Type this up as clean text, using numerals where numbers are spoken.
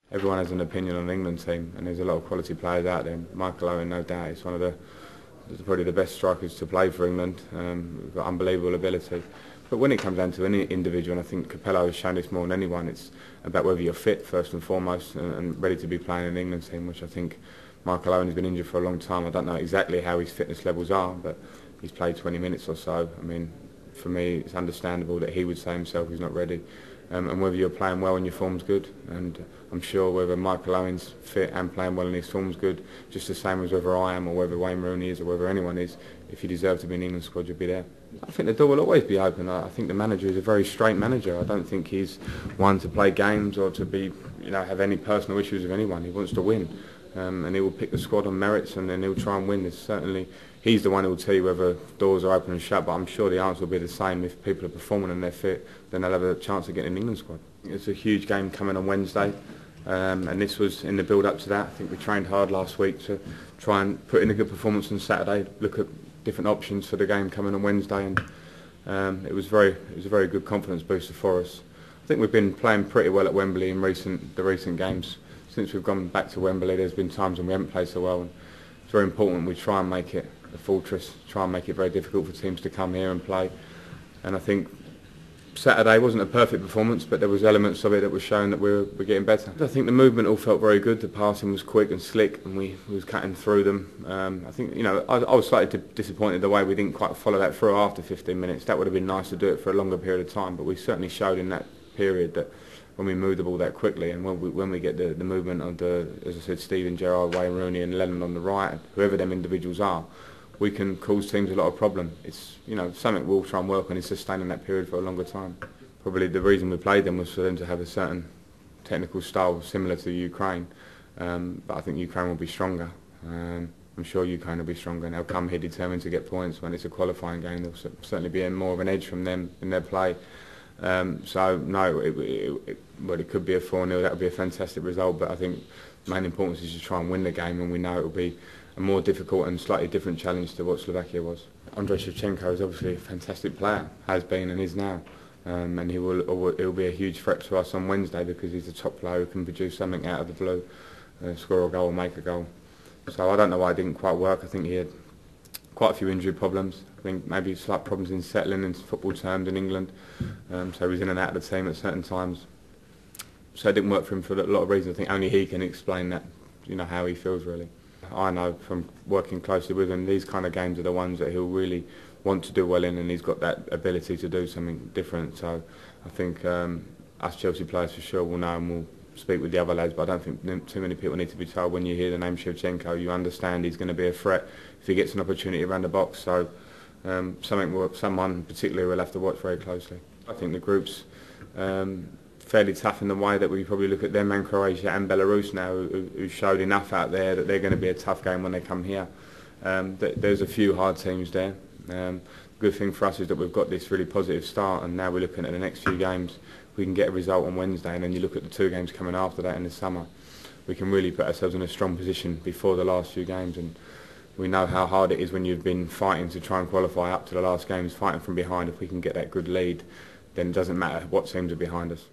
Everyone has an opinion on the England team, and there's a lot of quality players out there. Michael Owens, no doubt, is one of probably the best strikers to play for England. We've got unbelievable ability. But when it comes down to any individual, and I think Capello has shown this more than anyone, it's about whether you're fit first and foremost and ready to be playing in the England team, which I think Michael Owens has been injured for a long time. I don't know exactly how his fitness levels are, but he's played 20 minutes or so. I mean, for me, it's understandable that he would say himself he's not ready. And whether you're playing well and your form's good, and I'm sure whether Michael Owens fit and playing well and his form's good, just the same as whether I am or whether Wayne Rooney is or whether anyone is, if you deserve to be in the England squad, you'll be there. I think the door will always be open. I think the manager is a very straight manager. I don't think he's one to play games or to be, have any personal issues with anyone. He wants to win, and he will pick the squad on merits, and then he'll try and win. There's certainly, he's the one who will tell you whether doors are open and shut, but I'm sure the answer will be the same. If people are performing and they're fit, then they'll have a chance of getting in the England squad. It's a huge game coming on Wednesday, and this was in the build-up to that. I think we trained hard last week to try and put in a good performance on Saturday, look at different options for the game coming on Wednesday, and it was a very good confidence booster for us. I think we've been playing pretty well at Wembley in the recent games. Since we've gone back to Wembley, there's been times when we haven't played so well, and it's very important we try and make it a fortress, try and make it very difficult for teams to come here and play. And I think Saturday wasn't a perfect performance, but there was elements of it that were showing that we're getting better. I think the movement all felt very good. The passing was quick and slick, and we was cutting through them. I think I was slightly disappointed the way we didn't quite follow that through after 15 minutes. That would have been nice to do it for a longer period of time, but we certainly showed in that period that when we move the ball that quickly, and when we get the movement of as I said, Steven Gerrard, Wayne Rooney, and Lennon on the right, whoever them individuals are, we can cause teams a lot of problem. It's something we'll try and work on is sustaining that period for a longer time. Probably the reason we played them was for them to have a certain technical style similar to Ukraine, but I think Ukraine will be stronger. I'm sure Ukraine will be stronger, and they'll come here determined to get points. When it's a qualifying game, there'll certainly be more of an edge from them in their play. So no, it could be a 4-0. That would be a fantastic result, but I think the main importance is to try and win the game, and we know it will be a more difficult and slightly different challenge to what Slovakia was. Andrei Shevchenko is obviously a fantastic player, has been and is now, and he'll be a huge threat to us on Wednesday because he's a top player who can produce something out of the blue, score a goal or make a goal. So I don't know why it didn't quite work. I think he had quite a few injury problems. I think maybe slight problems in settling in football terms in England, so he was in and out of the team at certain times. So it didn't work for him for a lot of reasons. I think only he can explain that, how he feels really. I know from working closely with him, these kind of games are the ones that he'll really want to do well in, and he's got that ability to do something different. So I think us Chelsea players for sure will know, and we'll speak with the other lads, but I don't think too many people need to be told when you hear the name Shevchenko, you understand he's going to be a threat if he gets an opportunity around the box. So someone particularly we'll have to watch very closely. I think the group's fairly tough in the way that we probably look at them and Croatia and Belarus now, who showed enough out there that they're going to be a tough game when they come here. There's a few hard teams there. The good thing for us is that we've got this really positive start, and now we're looking at the next few games. We can get a result on Wednesday, and then you look at the 2 games coming after that in the summer. We can really put ourselves in a strong position before the last few games, and we know how hard it is when you've been fighting to try and qualify up to the last games, fighting from behind. If we can get that good lead, then it doesn't matter what teams are behind us.